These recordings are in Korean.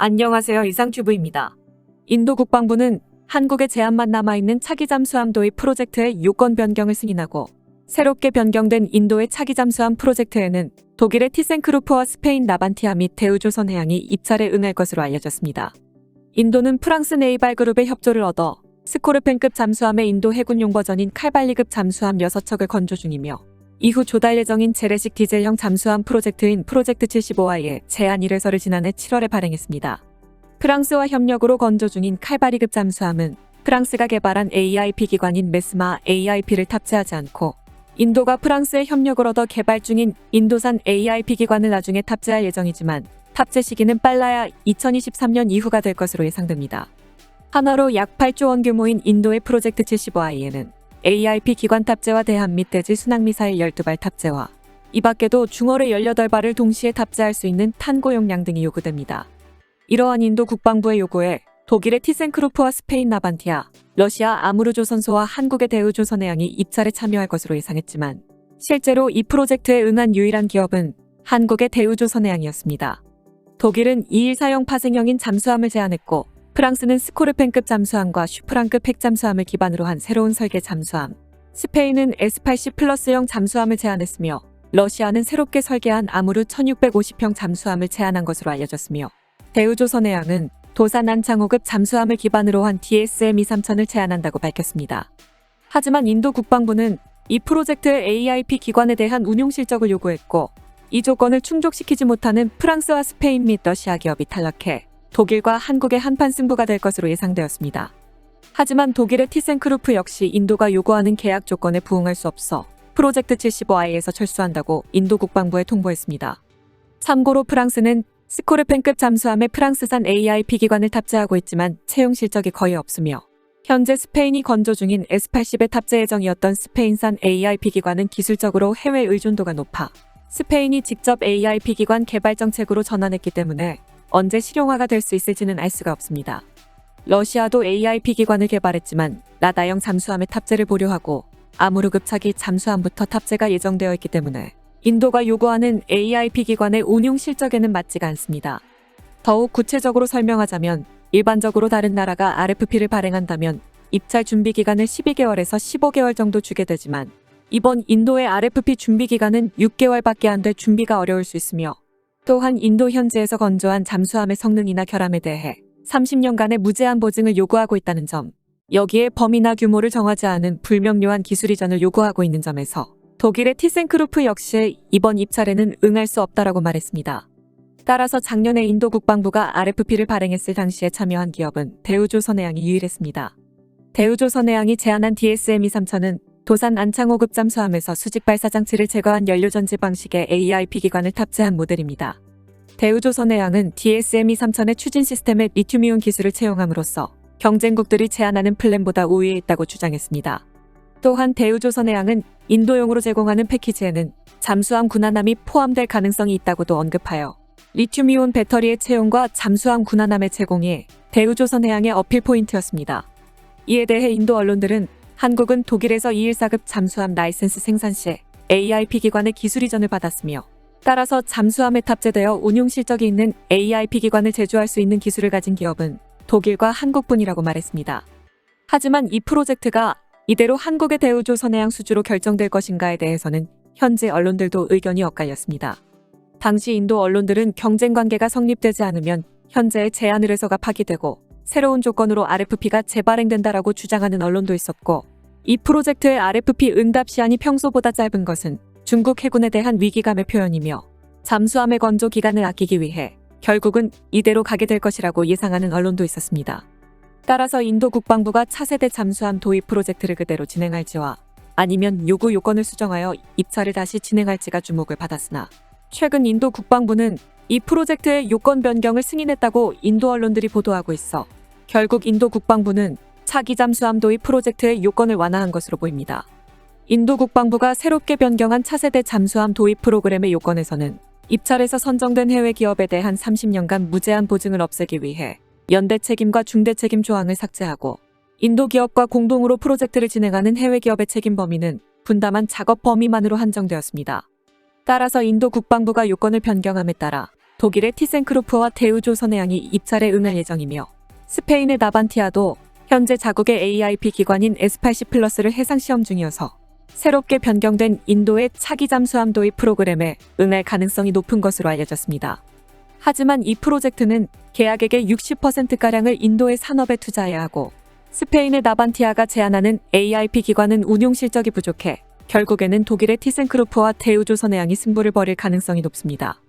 안녕하세요. 이상튜브입니다. 인도 국방부는 한국에 제한만 남아있는 차기 잠수함 도입 프로젝트의 요건 변경을 승인하고 새롭게 변경된 인도의 차기 잠수함 프로젝트에는 독일의 티센크루프와 스페인 나반티아 및 대우조선해양이 입찰에 응할 것으로 알려졌습니다. 인도는 프랑스 네이발 그룹의 협조를 얻어 스코르펜급 잠수함의 인도 해군용 버전인 칼발리급 잠수함 6척을 건조 중이며 이후 조달 예정인 재래식 디젤형 잠수함 프로젝트인 프로젝트 75I의 제안 1회서를 지난해 7월에 발행했습니다. 프랑스와 협력으로 건조 중인 칼바리급 잠수함은 프랑스가 개발한 AIP 기관인 메스마 AIP를 탑재하지 않고 인도가 프랑스의 협력을 얻어 개발 중인 인도산 AIP 기관을 나중에 탑재할 예정이지만 탑재 시기는 빨라야 2023년 이후가 될 것으로 예상됩니다. 한화로 약 8조 원 규모인 인도의 프로젝트 75I에는 AIP 기관 탑재와 대함 및 대지 순항미사일 12발 탑재와 이 밖에도 중어뢰 18발을 동시에 탑재할 수 있는 탄고 용량 등이 요구됩니다. 이러한 인도 국방부의 요구에 독일의 티센크루프와 스페인 나반티아, 러시아 아무르조선소와 한국의 대우조선해양이 입찰에 참여할 것으로 예상했지만 실제로 이 프로젝트에 응한 유일한 기업은 한국의 대우조선해양이었습니다. 독일은 214형 파생형인 잠수함을 제안했고 프랑스는 스코르펜급 잠수함과 슈프랑급 핵잠수함을 기반으로 한 새로운 설계 잠수함, 스페인은 S80 플러스형 잠수함을 제안했으며 러시아는 새롭게 설계한 아무르 1650형 잠수함을 제안한 것으로 알려졌으며 대우조선해양은 도산 안창호급 잠수함을 기반으로 한 DSM-23,000을 제안한다고 밝혔습니다. 하지만 인도 국방부는 이 프로젝트의 AIP 기관에 대한 운용 실적을 요구했고 이 조건을 충족시키지 못하는 프랑스와 스페인 및 러시아 기업이 탈락해 독일과 한국의 한판 승부가 될 것으로 예상되었습니다. 하지만 독일의 티센크루프 역시 인도가 요구하는 계약 조건에 부응할 수 없어 프로젝트 75I에서 철수한다고 인도 국방부에 통보했습니다. 참고로 프랑스는 스코르펜급 잠수함에 프랑스산 AIP 기관을 탑재하고 있지만 채용 실적이 거의 없으며 현재 스페인이 건조 중인 S80의 탑재 예정이었던 스페인산 AIP 기관은 기술적으로 해외 의존도가 높아 스페인이 직접 AIP 기관 개발 정책으로 전환했기 때문에 언제 실용화가 될 수 있을지는 알 수가 없습니다. 러시아도 AIP 기관을 개발했지만 라다형 잠수함의 탑재를 보류하고 아무르급 차기 잠수함부터 탑재가 예정되어 있기 때문에 인도가 요구하는 AIP 기관의 운용 실적에는 맞지가 않습니다. 더욱 구체적으로 설명하자면 일반적으로 다른 나라가 RFP를 발행한다면 입찰 준비 기간을 12개월에서 15개월 정도 주게 되지만 이번 인도의 RFP 준비 기간은 6개월밖에 안 돼 준비가 어려울 수 있으며 또한 인도 현지에서 건조한 잠수함의 성능이나 결함에 대해 30년간의 무제한 보증을 요구하고 있다는 점, 여기에 범위나 규모를 정하지 않은 불명료한 기술 이전을 요구하고 있는 점에서 독일의 티센크루프 역시 이번 입찰에는 응할 수 없다라고 말했습니다. 따라서 작년에 인도 국방부가 RFP를 발행했을 당시에 참여한 기업은 대우조선해양이 유일했습니다. 대우조선해양이 제안한 DSM-23,000은 도산 안창호급 잠수함에서 수직 발사 장치를 제거한 연료전지 방식의 AIP 기관을 탑재한 모델입니다. 대우조선해양은 DSM-23,000의 추진 시스템에 리튬이온 기술을 채용함으로써 경쟁국들이 제안하는 플랜보다 우위에 있다고 주장했습니다. 또한 대우조선해양은 인도용으로 제공하는 패키지에는 잠수함 군함이 포함될 가능성이 있다고도 언급하여 리튬이온 배터리의 채용과 잠수함 군함의 제공이 대우조선해양의 어필 포인트였습니다. 이에 대해 인도 언론들은 한국은 독일에서 214급 잠수함 라이센스 생산 시 AIP 기관의 기술 이전을 받았으며 따라서 잠수함에 탑재되어 운용 실적이 있는 AIP 기관을 제조할 수 있는 기술을 가진 기업은 독일과 한국뿐이라고 말했습니다. 하지만 이 프로젝트가 이대로 한국의 대우조선해양 수주로 결정될 것인가에 대해서는 현지 언론들도 의견이 엇갈렸습니다. 당시 인도 언론들은 경쟁 관계가 성립되지 않으면 현재의 제안 의뢰서가 파기되고 새로운 조건으로 RFP가 재발행된다라고 주장하는 언론도 있었고 이 프로젝트의 RFP 응답 시한이 평소보다 짧은 것은 중국 해군에 대한 위기감의 표현이며 잠수함의 건조 기간을 아끼기 위해 결국은 이대로 가게 될 것이라고 예상하는 언론도 있었습니다. 따라서 인도 국방부가 차세대 잠수함 도입 프로젝트를 그대로 진행할지와 아니면 요구 요건을 수정하여 입찰을 다시 진행할지가 주목을 받았으나 최근 인도 국방부는 이 프로젝트의 요건 변경을 승인했다고 인도 언론들이 보도하고 있어 결국 인도 국방부는 차기 잠수함 도입 프로젝트의 요건을 완화한 것으로 보입니다. 인도 국방부가 새롭게 변경한 차세대 잠수함 도입 프로그램의 요건에서는 입찰에서 선정된 해외 기업에 대한 30년간 무제한 보증을 없애기 위해 연대 책임과 중대 책임 조항을 삭제하고 인도 기업과 공동으로 프로젝트를 진행하는 해외 기업의 책임 범위는 분담한 작업 범위만으로 한정되었습니다. 따라서 인도 국방부가 요건을 변경함에 따라 독일의 티센크루프와 대우조선해양이 입찰에 응할 예정이며 스페인의 나반티아도 현재 자국의 AIP 기관인 S80 플러스를 해상 시험 중이어서 새롭게 변경된 인도의 차기 잠수함 도입 프로그램에 응할 가능성이 높은 것으로 알려졌습니다. 하지만 이 프로젝트는 계약액의 60%가량을 인도의 산업에 투자해야 하고 스페인의 나반티아가 제안하는 AIP 기관은 운용 실적이 부족해 결국에는 독일의 티센크루프와 대우조선해양이 승부를 벌일 가능성이 높습니다.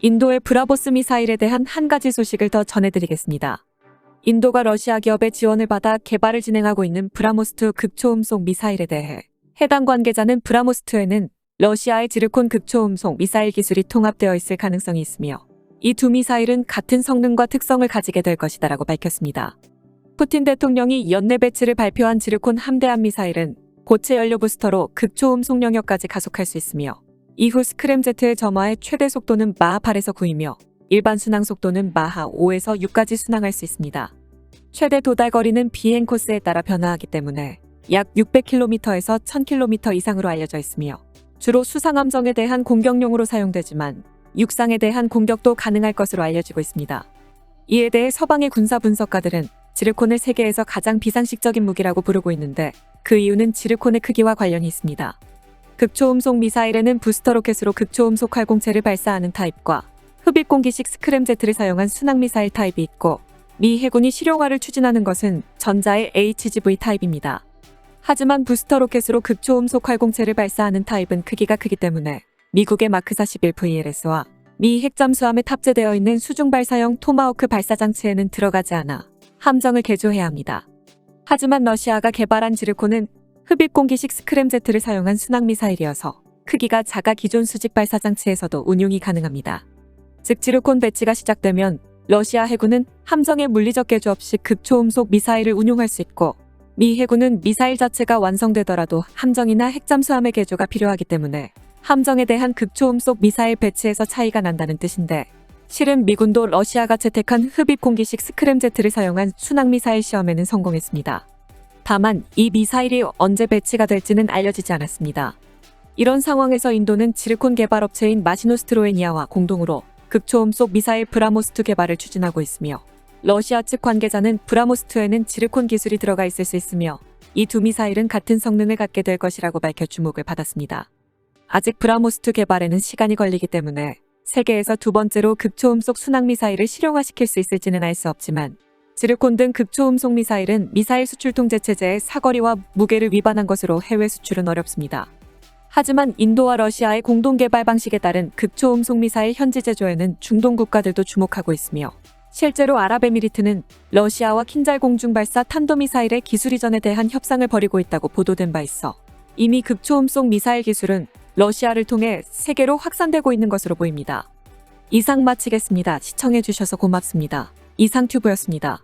인도의 브라보스 미사일에 대한 한 가지 소식을 더 전해드리겠습니다. 인도가 러시아 기업의 지원을 받아 개발을 진행하고 있는 브라모스2 극초음속 미사일에 대해 해당 관계자는 브라모스2에는 러시아의 지르콘 극초음속 미사일 기술이 통합되어 있을 가능성이 있으며 이 두 미사일은 같은 성능과 특성을 가지게 될 것이다라고 밝혔습니다. 푸틴 대통령이 연내 배치를 발표한 지르콘 함대함 미사일은 고체 연료 부스터로 극초음속 영역까지 가속할 수 있으며 이후 스크램제트의 점화의 최대 속도는 마하 8에서 9이며 일반 순항 속도는 마하 5에서 6까지 순항할 수 있습니다. 최대 도달 거리는 비행 코스에 따라 변화하기 때문에 약 600km에서 1000km 이상으로 알려져 있으며 주로 수상함정에 대한 공격용으로 사용되지만 육상에 대한 공격도 가능할 것으로 알려지고 있습니다. 이에 대해 서방의 군사 분석가들은 지르콘을 세계에서 가장 비상식적인 무기라고 부르고 있는데 그 이유는 지르콘의 크기와 관련이 있습니다. 극초음속 미사일에는 부스터 로켓으로 극초음속 활공체를 발사하는 타입과 흡입 공기식 스크램제트를 사용한 순항미사일 타입이 있고 미 해군이 실용화를 추진하는 것은 전자의 HGV 타입입니다. 하지만 부스터 로켓으로 극초음속 활공체를 발사하는 타입은 크기가 크기 때문에 미국의 마크 41VLS와 미 핵잠수함에 탑재되어 있는 수중 발사형 토마호크 발사장치에는 들어가지 않아 함정을 개조해야 합니다. 하지만 러시아가 개발한 지르콘은 흡입 공기식 스크램제트를 사용한 순항미사일이어서 크기가 작아 기존 수직 발사장치에서도 운용이 가능합니다. 즉 지르콘 배치가 시작되면 러시아 해군은 함정의 물리적 개조 없이 극초음속 미사일을 운용할 수 있고 미 해군은 미사일 자체가 완성되더라도 함정이나 핵잠수함의 개조가 필요하기 때문에 함정에 대한 극초음속 미사일 배치에서 차이가 난다는 뜻인데 실은 미군도 러시아가 채택한 흡입 공기식 스크램제트를 사용한 순항미사일 시험에는 성공했습니다. 다만 이 미사일이 언제 배치가 될지는 알려지지 않았습니다. 이런 상황에서 인도는 지르콘 개발업체인 마시노스트로에니아와 공동으로 극초음속 미사일 브라모스2 개발을 추진하고 있으며 러시아 측 관계자는 브라모스2에는 지르콘 기술이 들어가 있을 수 있으며 이 두 미사일은 같은 성능을 갖게 될 것이라고 밝혀 주목을 받았습니다. 아직 브라모스2 개발에는 시간이 걸리기 때문에 세계에서 두 번째로 극초음속 순항미사일을 실용화시킬 수 있을지는 알 수 없지만 지르콘 등 극초음속 미사일은 미사일 수출 통제 체제의 사거리와 무게를 위반한 것으로 해외 수출은 어렵습니다. 하지만 인도와 러시아의 공동 개발 방식에 따른 극초음속 미사일 현지 제조에는 중동 국가들도 주목하고 있으며 실제로 아랍에미리트는 러시아와 킨잘 공중 발사 탄도미사일의 기술 이전에 대한 협상을 벌이고 있다고 보도된 바 있어 이미 극초음속 미사일 기술은 러시아를 통해 세계로 확산되고 있는 것으로 보입니다. 이상 마치겠습니다. 시청해주셔서 고맙습니다. 이상튜브였습니다.